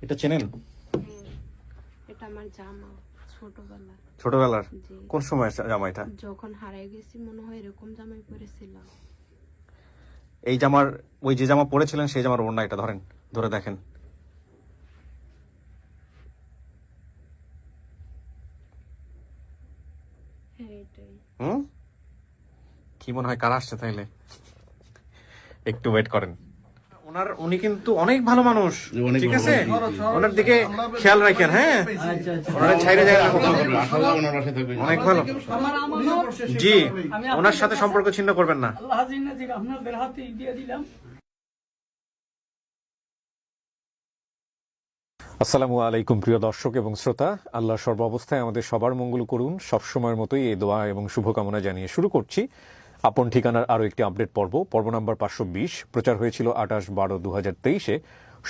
এটা চেনেন? এটা আমার জামা, ছোটবেলার। ছোটবেলার? কোন সময় জামা এটা? যখন হারিয়ে গেছি মনে হয় এরকম জামাই পরেছিলাম। এই জামার, ওই যে জামা পরেছিলেন সেই জামার ওড়না এটা ধরেন, ধরে দেখেন। হ্যাঁ এটাই। কি মনে হয় কারা আসছে তাইলে? একটু ওয়েট করেন। উনি কিন্তু অনেক ভালো মানুষ, ঠিক আছে? ওনার দিকে খেয়াল রাখেন, হ্যাঁ? ওনারা ছাইরে যায় না, অনেক ভালো। জি, ওনার সাথে সম্পর্ক ছিন্ন করবেন না। আসসালামু আলাইকুম প্রিয় দর্শক এবং শ্রোতা, আল্লাহ সর্বাবস্থায় আমাদের সবার মঙ্গল করুন। সবসময়ের মতোই এই দোয়া এবং শুভকামনা জানিয়ে শুরু করছি আপন ঠিকানার আরও একটি আপডেট পর্ব নাম্বার 520। প্রচার হয়েছিল 28/12/2023-এ।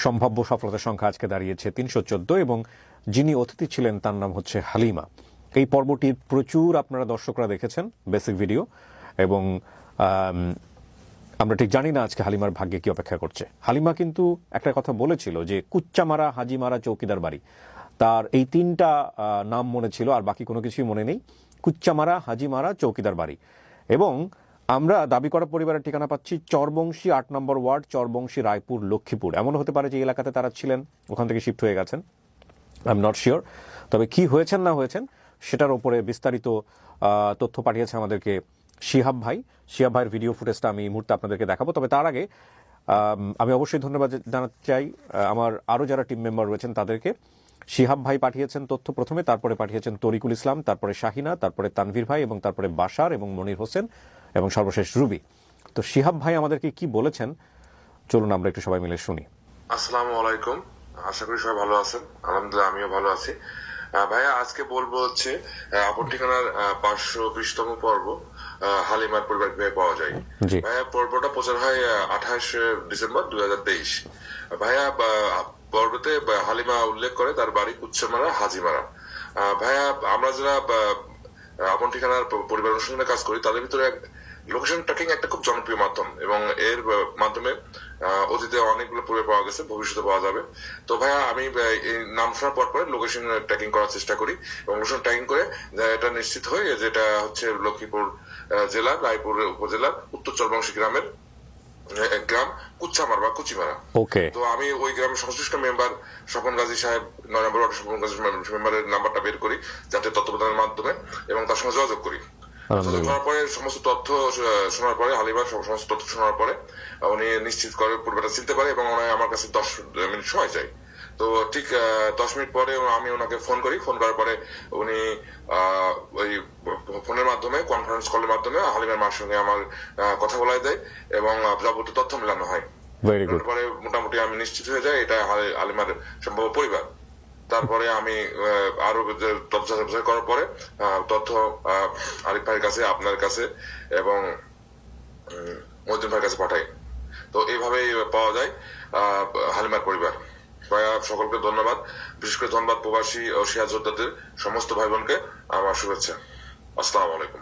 সম্ভাব্য সফলতার সংখ্যা আজকে দাঁড়িয়েছে 314 এবং যিনি অতিথি ছিলেন তার নাম হচ্ছে হালিমা। এই পর্বটি প্রচুর আপনারা দর্শকরা দেখেছেন, বেসিক ভিডিও, এবং আমরা ঠিক জানি না আজকে হালিমার ভাগ্যে কি অপেক্ষা করছে। হালিমা কিন্তু একটা কথা বলেছিল যে কুচ্চামারা, হাজিমারা, চৌকিদার বাড়ি। তার এই তিনটা নাম মনে ছিল, আর বাকি কোনো কিছুই মনে নেই। কুচ্চামারা, হাজিমারা, চৌকিদার বাড়ি। এবং আমরা দাবি করা পরিবারের ঠিকানা পাচ্ছি চরবংশী 8 নম্বর ওয়ার্ড, চরবংশী, রায়পুর, লক্ষ্মীপুর। এমন হতে পারে যে এলাকাতে তারা ছিলেন, ওখান থেকে শিফট হয়ে গেছেন, আই এম নট শিওর। তবে কি হয়েছেন না হয়েছেন সেটার উপরে বিস্তারিত তথ্য পাঠিয়েছে আমাদেরকে শিহাব ভাই। শিহাব ভাইয়ের ভিডিও ফুটেজটা আমি এই মুহূর্তে আপনাদেরকে দেখাবো। তবে তার আগে আমি অবশ্যই ধন্যবাদ জানাতে চাই আমার আরও যারা টিম মেম্বার রয়েছেন তাদেরকে। শিহাব ভাই পাঠিয়েছেন তথ্য প্রথমে, তারপরে পাঠিয়েছেন তরিকুল ইসলাম, তারপরে শাহিনা, তারপরে তানভীর ভাই, এবং তারপরে বাশার এবং মনির হোসেন, এবং সর্বশেষ রুবি। তো শিহাব ভাই আমাদেরকে কি বলেছেন চলুন আমরা একটু সবাই মিলে শুনি। আসসালামু আলাইকুম, আশা করি সবাই ভালো আছেন। আলহামদুলিল্লাহ আমিও ভালো আছি। ভাইয়া আজকে বলবো হচ্ছে আপন ঠিকানার 520তম পর্ব, হালিমার পরিবার কিভাবে পাওয়া যায়। ভাইয়া পর্বটা প্রচার হয় 28 ডিসেম্বর 2023। ভাইয়া পর্বতে হালিমা উল্লেখ করে তার বাড়ি কুচ্ছামারা, হাজিমারা। ভাইয়া আমরা যারা আপন ঠিকানার পরিবার অনুসন্ধানে কাজ করি তাদের ভিতরে লোকেশন ট্র্যাকিং একটা খুব জনপ্রিয় মাধ্যম, এবং এর মাধ্যমে অতীতে অনেকগুলো পরিবার পাওয়া গেছে, ভবিষ্যতে পাওয়া যাবে। তো ভাইয়া আমি এই নাম শোনার পর পরে লোকেশন ট্র্যাকিং করার চেষ্টা করি, এবং লোকেশন ট্র্যাকিং করে এটা নিশ্চিত হয় যেটা হচ্ছে লক্ষ্মীপুর জেলার রায়পুর উপজেলার উত্তর চরবংশী গ্রামের গ্রাম কুচ্ছামার বা কুচিমারা। তো আমি ওই গ্রামের সংশ্লিষ্ট মেম্বার স্বপন গাজী সাহেব, 9 নম্বর ওয়ার্ডের স্বপন গাজী মেম্বারের নাম্বারটা বের করি যাতে তথ্য প্রদানের মাধ্যমে, এবং তার সঙ্গে যোগাযোগ করি। শোনার পরে সমস্ত তথ্য শোনার পরে, হালিমার সমস্ত তথ্য শোনার পরে উনি নিশ্চিত করে পরিবারটা চিনতে পারে, এবং ওনার আমার কাছে 10 মিনিট সময় চাই। তো ঠিক 10 মিনিট পরে আমি ওনাকে ফোন করি। ফোন করার পরে উনি ওই ফোনের মাধ্যমে, কনফারেন্স কলের মাধ্যমে হালিমার মার সঙ্গে আমার কথা বলাই দেয়, এবং যাবতীয় তথ্য মেলানো হয়। পরে মোটামুটি আমি নিশ্চিত হয়ে যাই এটা হালিমার সম্ভব পরিবার। তারপরে আমি আরো তথ্য করার পরে তথ্য আরিফ ভাইয়ের কাছে, আপনার কাছে, এবং মহিউদ্দিন ভাইয়ের কাছে পাঠাই। তো এইভাবেই পাওয়া যায় হালিমার পরিবার। সকলকে ধন্যবাদ, বিশেষ করে ধন্যবাদ প্রবাসী ও শিয়া যোদ্ধাদের সমস্ত ভাই বোনকে আমার শুভেচ্ছা। আসসালামু আলাইকুম।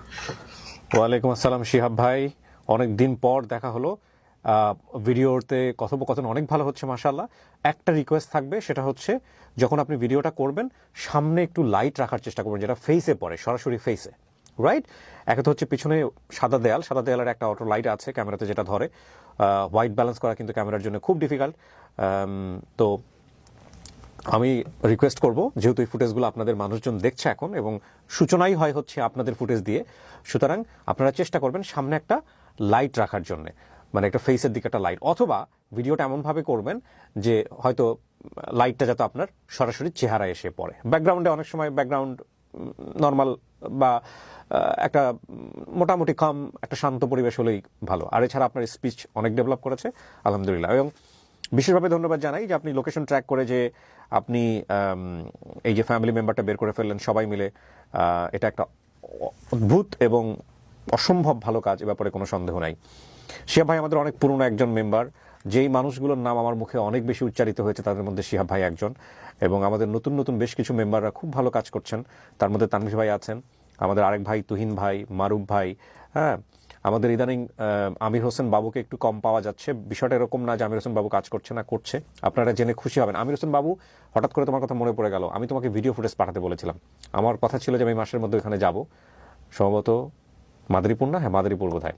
ওয়ালাইকুম আসসালাম শিহাব ভাই, অনেকদিন পর দেখা হলো। ভিডিওতে কথোপকথন অনেক ভালো হচ্ছে মাশাআল্লাহ। একটা রিকোয়েস্ট থাকবে, সেটা হচ্ছে যখন আপনি ভিডিওটা করবেন সামনে একটু লাইট রাখার চেষ্টা করবেন যেটা ফেসে পড়ে, সরাসরি ফেসে, রাইট? একটা তো হচ্ছে পিছনে সাদা দেয়ালের একটা অটো লাইট আছে ক্যামেরাতে যেটা ধরে। হোয়াইট ব্যালেন্স করা কিন্তু ক্যামেরার জন্য খুব ডিফিকাল্ট। তো আমি রিকোয়েস্ট করব, যেহেতু এই ফুটেজগুলো আপনাদের মানুষজন দেখছে এখন, এবং সূচনাই হয় হচ্ছে আপনাদের ফুটেজ দিয়ে, সুতরাং আপনারা চেষ্টা করবেন সামনে একটা লাইট রাখার জন্য, মানে একটা ফেসের দিকে একটা লাইট, অথবা ভিডিওটা এমনভাবে করবেন যে হয়তো লাইটটা যাতে আপনার সরাসরি চেহারা এসে পড়ে। ব্যাকগ্রাউন্ডে অনেক সময় ব্যাকগ্রাউন্ড নর্মাল বা একটা মোটামুটি কম একটা শান্ত পরিবেশ হলেই ভালো। আর এছাড়া আপনার স্পিচ অনেক ডেভেলপ করেছে আলহামদুলিল্লাহ। এবং বিশেষভাবে ধন্যবাদ জানাই যে আপনি লোকেশন ট্র্যাক করে যে আপনি এই যে ফ্যামিলি মেম্বারটা বের করে ফেললেন সবাই মিলে, এটা একটা অদ্ভুত এবং অসম্ভব ভালো কাজ, এ ব্যাপারে কোনো সন্দেহ নাই। শিহাব ভাই আমাদের অনেক পুরনো একজন মেম্বার, যেই মানুষগুলোর নাম আমার মুখে অনেক বেশি উচ্চারিত হয়েছে তাদের মধ্যে শিহাব ভাই একজন, এবং আমাদের নতুন নতুন বেশ কিছু মেম্বাররা খুব ভালো কাজ করছেন। তার মধ্যে তানভীর ভাই আছেন, আমাদের আরেক ভাই তুহিন ভাই, মারুফ ভাই, হ্যাঁ, আমাদের ইদানিং আমির হোসেন বাবুকে একটু কম পাওয়া যাচ্ছে। বিষয়টা এরকম না যে আমির হোসেন বাবু কাজ করছে না, করছে। আপনারা জেনে খুশি হবেন। আমির হোসেন বাবু, হঠাৎ করে তোমার কথা মনে পড়ে গেল, আমি তোমাকে ভিডিও ফুটেজ পাঠাতে বলেছিলাম। আমার কথা ছিল যে আমি মাসের মধ্যে ওখানে যাব, সম্ভবত মাদারীপুর, না হ্যাঁ মাদারীপুর বোধহয়।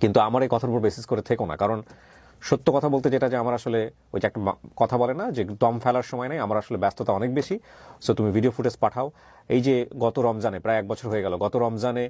কিন্তু আমার এই কথার উপর বেসিস করে থেকো না, কারণ সত্য কথা বলতে যেটা, যে আমার আসলে ওই যে একটা কথা বলে না যে দম ফেলার সময় নেই, আমার আসলে ব্যস্ততা অনেক বেশি। সো তুমি ভিডিও ফুটেজ পাঠাও। এই যে গত রমজানে, প্রায় 1 বছর হয়ে গেল, গত রমজানে